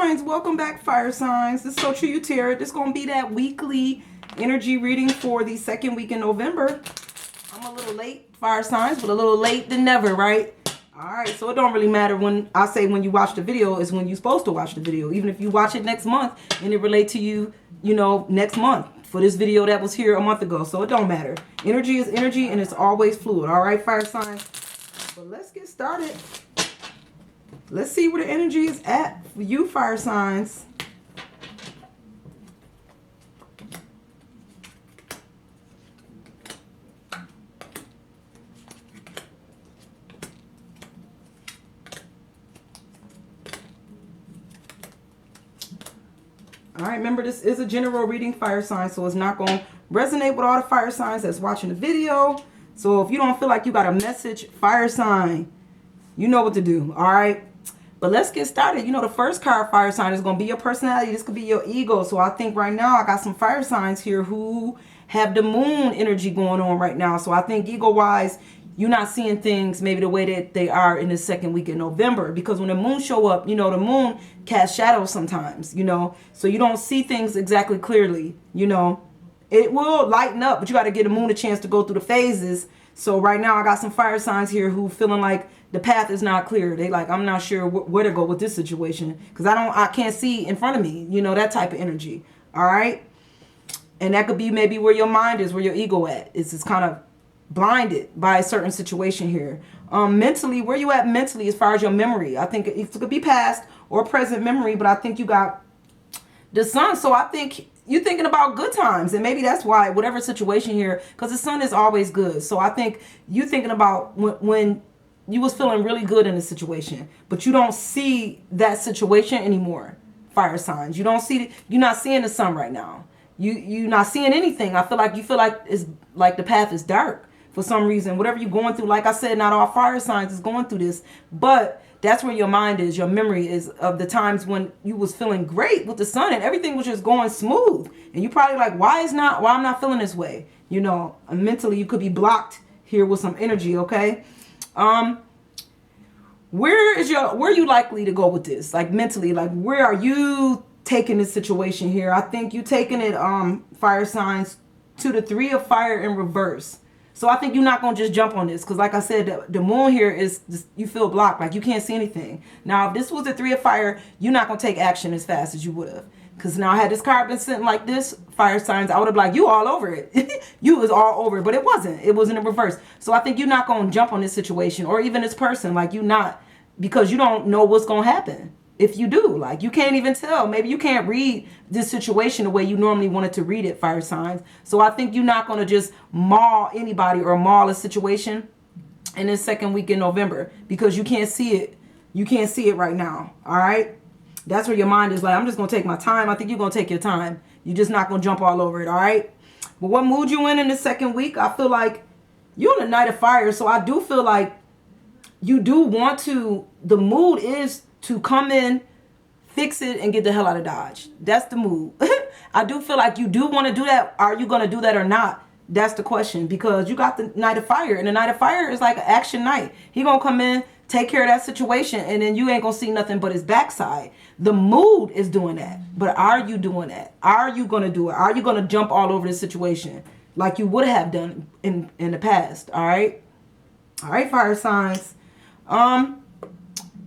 signs, welcome back, fire signs. This is So True You Tarot. This is going to be that weekly energy reading for the second week in November. I'm a little late, fire signs, but a little late than never, right? All right, so it don't really matter when I say when you watch the video is when you're supposed to watch the video. Even if you watch it next month and it relate to you, you know, next month for this video that was here a month ago. So it don't matter. Energy is energy and it's always fluid. All right, fire signs. But let's get started. Let's see where the energy is at for you, fire signs. All right, remember this is a general reading, fire signs, so it's not going to resonate with all the fire signs that's watching the video. So if you don't feel like you got a message, fire sign, you know what to do, all right? But let's get started. You know, the first card, fire sign, is going to be your personality. This could be your ego. So I think right now I got some fire signs here who have the moon energy going on right now. So I think ego-wise, you're not seeing things maybe the way that they are in the second week in November. Because when the moon show up, you know, the moon casts shadows sometimes, you know. So you don't see things exactly clearly, you know. It will lighten up, but you got to give the moon a chance to go through the phases. So right now I got some fire signs here who feeling like the path is not clear. They like, I'm not sure where to go with this situation because I can't see in front of me, you know, that type of energy. All right. And that could be maybe where your mind is, where your ego at. It's kind of blinded by a certain situation here. Mentally, where you at mentally as far as your memory? I think it could be past or present memory, but I think you got the sun. So I think you're thinking about good times, and maybe that's why whatever situation here, because the sun is always good. So I think you thinking about when you was feeling really good in the situation, but you don't see that situation anymore. Fire signs, you don't see, you're not seeing the sun right now. You're not seeing anything. I feel like you feel like it's like the path is dark for some reason. Whatever you're going through, like I said, not all fire signs is going through this, but that's where your mind is, your memory is of the times when you was feeling great with the sun and everything was just going smooth. And you probably like, why I'm not feeling this way? You know, mentally you could be blocked here with some energy, okay? Where are you likely to go with this? Like mentally, like where are you taking this situation here? I think you taking it, fire signs, to the 3 of fire in reverse. So I think you're not going to just jump on this. Because like I said, the moon here is, just, you feel blocked. Like you can't see anything. Now, if this was the 3 of fire, you're not going to take action as fast as you would have. Because now had this card been sitting like this, fire signs, I would have been like, you all over it. You was all over it. But it wasn't. It was in the reverse. So I think you're not going to jump on this situation. Or even this person. Like you not. Because you don't know what's going to happen. If you do, like you can't even tell. Maybe you can't read this situation the way you normally wanted to read it, fire signs. So I think you're not going to just maul anybody or maul a situation in this second week in November because you can't see it. You can't see it right now. All right. That's where your mind is like, I'm just going to take my time. I think you're going to take your time. You're just not going to jump all over it. All right. But what mood you in the second week? I feel like you're in the Knight of Fire. So I do feel like you do want to, the mood is to come in, fix it, and get the hell out of Dodge. That's the mood. I do feel like you do want to do that. Are you going to do that or not? That's the question. Because you got the Knight of Fire. And the Knight of Fire is like an action knight. He going to come in, take care of that situation, and then you ain't going to see nothing but his backside. The mood is doing that. But are you doing that? Are you going to do it? Are you going to jump all over the situation like you would have done in the past? All right? All right, fire signs.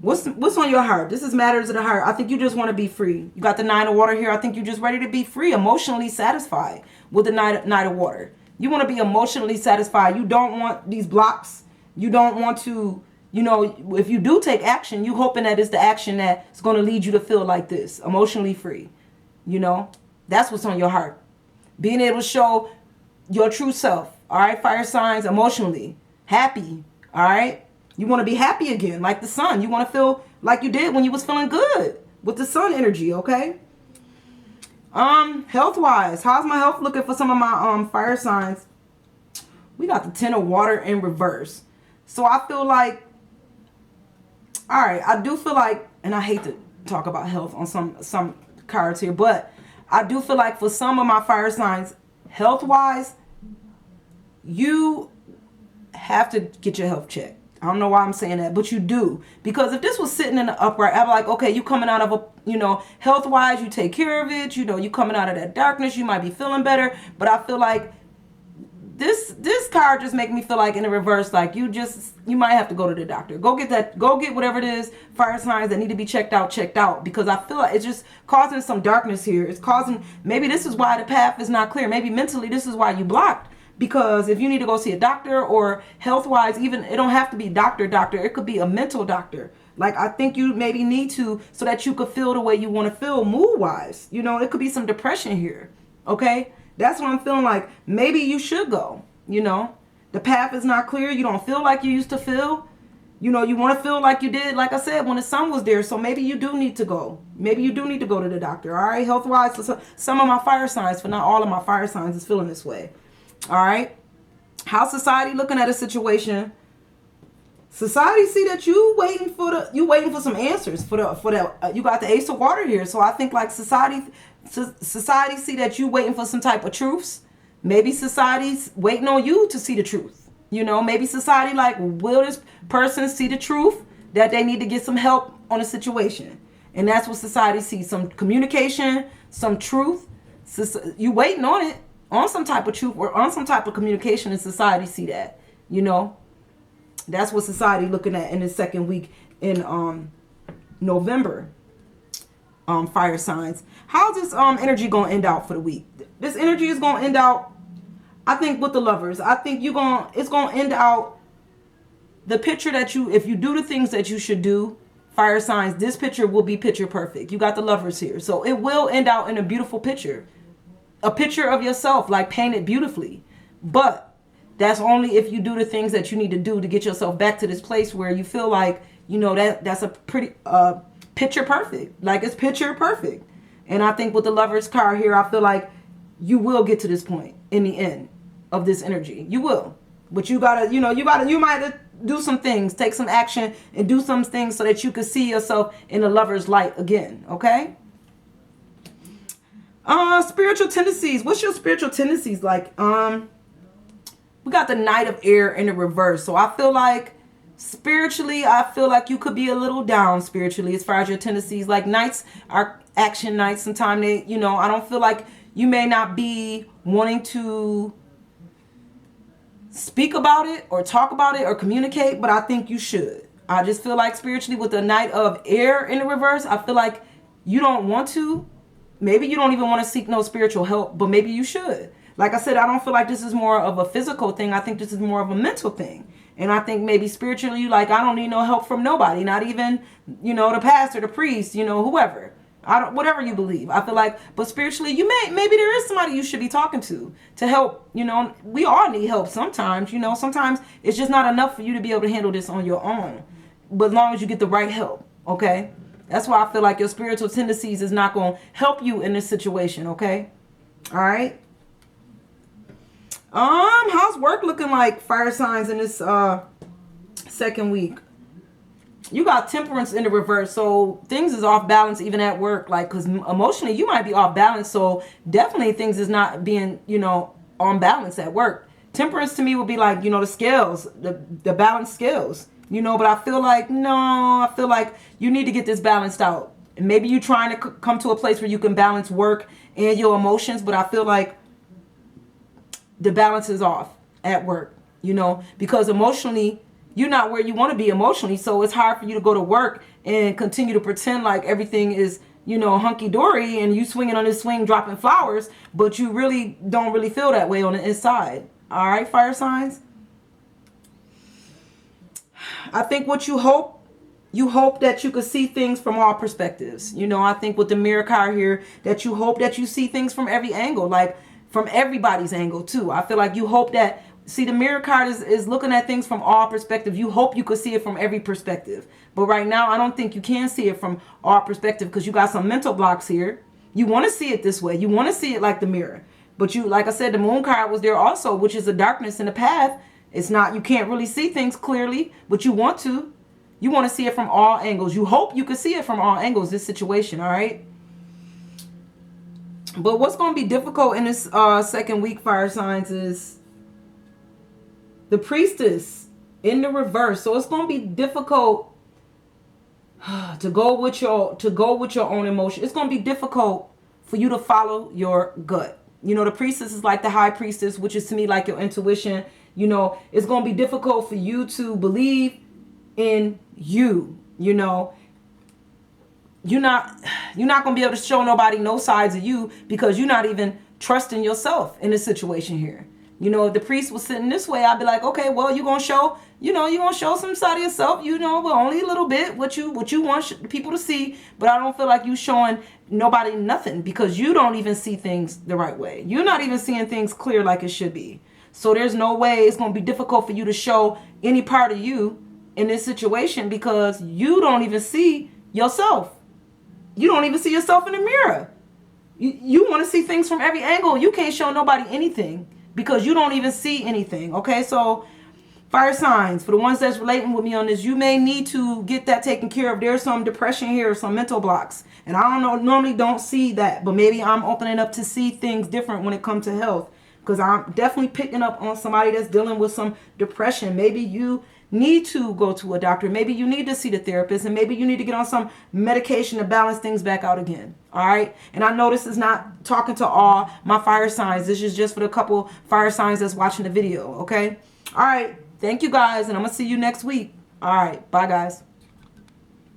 What's on your heart? This is matters of the heart. I think you just want to be free. You got the 9 of water here. I think you're just ready to be free, emotionally satisfied with the Knight of water. You want to be emotionally satisfied. You don't want these blocks. You don't want to, you know, if you do take action, you hoping that it's the action that's going to lead you to feel like this, emotionally free. You know, that's what's on your heart. Being able to show your true self. All right, fire signs, emotionally happy. All right. You want to be happy again, like the sun. You want to feel like you did when you was feeling good with the sun energy, okay? Health-wise, how's my health looking for some of my fire signs? We got the 10 of water in reverse. So I feel like, all right, I do feel like, and I hate to talk about health on some cards here, but I do feel like for some of my fire signs, health-wise, you have to get your health checked. I don't know why I'm saying that, but you do. Because if this was sitting in the upright, I'd be like, okay, you coming out of a, health-wise, you take care of it. You coming out of that darkness, you might be feeling better. But I feel like this card just make me feel like in the reverse, like you might have to go to the doctor. Go get whatever it is, fire signs that need to be checked out. Because I feel like it's just causing some darkness here. It's causing, maybe this is why the path is not clear. Maybe mentally this is why you blocked. Because if you need to go see a doctor or health-wise, even it don't have to be doctor. It could be a mental doctor. Like I think you maybe need to, so that you could feel the way you want to feel mood-wise. It could be some depression here. Okay? That's what I'm feeling like. Maybe you should go. The path is not clear. You don't feel like you used to feel. You want to feel like you did, like I said, when the sun was there. So maybe you do need to go. Maybe you do need to go to the doctor. All right? Health-wise, so some of my fire signs, but not all of my fire signs is feeling this way. All right. How's society looking at a situation? Society see that you waiting for some answers for that. You got the Ace of Water here, so I think like society see that you waiting for some type of truths. Maybe society's waiting on you to see the truth. Maybe society like, will this person see the truth that they need to get some help on a situation, and that's what society sees: some communication, some truth. You waiting on it. On some type of truth or on some type of communication, and society see that. That's what society looking at in the second week in November. Fire signs. How's this energy gonna end out for the week? This energy is gonna end out, I think, with the Lovers. I think it's gonna end out the picture that if you do the things that you should do, fire signs, this picture will be picture perfect. You got the Lovers here, so it will end out in a beautiful picture. A picture of yourself, like painted beautifully. But that's only if you do the things that you need to do to get yourself back to this place where you feel like, that's a pretty picture perfect. Like it's picture perfect. And I think with the Lovers card here, I feel like you will get to this point in the end of this energy. You will. But you might do some things, take some action and do some things so that you can see yourself in the Lover's light again. Okay? Spiritual tendencies. What's your spiritual tendencies like? We got the Knight of Air in the reverse. So I feel like spiritually, I feel like you could be a little down spiritually as far as your tendencies. Like nights are action nights. Sometimes I don't feel like you may not be wanting to speak about it or talk about it or communicate, but I think you should. I just feel like spiritually with the Knight of Air in the reverse, I feel like you don't want to. Maybe you don't even want to seek no spiritual help, but maybe you should. Like I said, I don't feel like this is more of a physical thing. I think this is more of a mental thing. And I think maybe spiritually, like, I don't need no help from nobody, not even, the pastor, the priest, whoever. Whatever you believe. I feel like, but spiritually, maybe there is somebody you should be talking to help. We all need help sometimes. Sometimes it's just not enough for you to be able to handle this on your own. But as long as you get the right help, okay? That's why I feel like your spiritual tendencies is not going to help you in this situation, okay? All right. How's work looking like, fire signs, in this second week? You got Temperance in the reverse, so things is off balance even at work, like, because emotionally you might be off balance, so definitely things is not being, on balance at work. Temperance to me would be like, the scales, the balanced scales. But I feel like you need to get this balanced out. And maybe you're trying to come to a place where you can balance work and your emotions, but I feel like the balance is off at work, because emotionally, you're not where you want to be emotionally. So it's hard for you to go to work and continue to pretend like everything is, hunky-dory and you swinging on this swing, dropping flowers, but you really don't really feel that way on the inside. All right, fire signs? I think what you hope that you could see things from all perspectives. I think with the Mirror card here, that you hope that you see things from every angle, like from everybody's angle too. I feel like you hope that, see, the Mirror card is looking at things from all perspectives. You hope you could see it from every perspective. But right now, I don't think you can see it from all perspective because you got some mental blocks here. You want to see it this way. You want to see it like the Mirror. But like I said, the Moon card was there also, which is a darkness in the path. It's not, you can't really see things clearly, but you want to. You want to see it from all angles. You hope you can see it from all angles, this situation, all right? But what's going to be difficult in this second week, fire signs, is the Priestess. in the reverse. So it's going to be difficult to go with your own emotion. It's going to be difficult for you to follow your gut. You know, the priestess is like the high priestess, which is to me like your intuition. You know, it's going to be difficult for you to believe in you. You know, you're not going to be able to show nobody no sides of you because you're not even trusting yourself in this situation here. You know, if the priest was sitting this way, I'd be like, okay, well, you're going to show, you're going to show some side of yourself, but only a little bit what you want people to see. But I don't feel like you showing nobody nothing because you don't even see things the right way. You're not even seeing things clear like it should be. So there's no way it's going to be difficult for you to show any part of you in this situation because you don't even see yourself. You don't even see yourself in the mirror. You want to see things from every angle. You can't show nobody anything because you don't even see anything. Okay, so fire signs, for the ones that's relating with me on this, you may need to get that taken care of. There's some depression here, some mental blocks. And I don't know, normally don't see that, but maybe I'm opening up to see things different when it comes to health. Because I'm definitely picking up on somebody that's dealing with some depression. Maybe you need to go to a doctor. Maybe you need to see the therapist. And maybe you need to get on some medication to balance things back out again. All right. And I know this is not talking to all my fire signs. This is just for the couple fire signs that's watching the video. Okay. All right. Thank you guys. And I'm going to see you next week. All right. Bye, guys.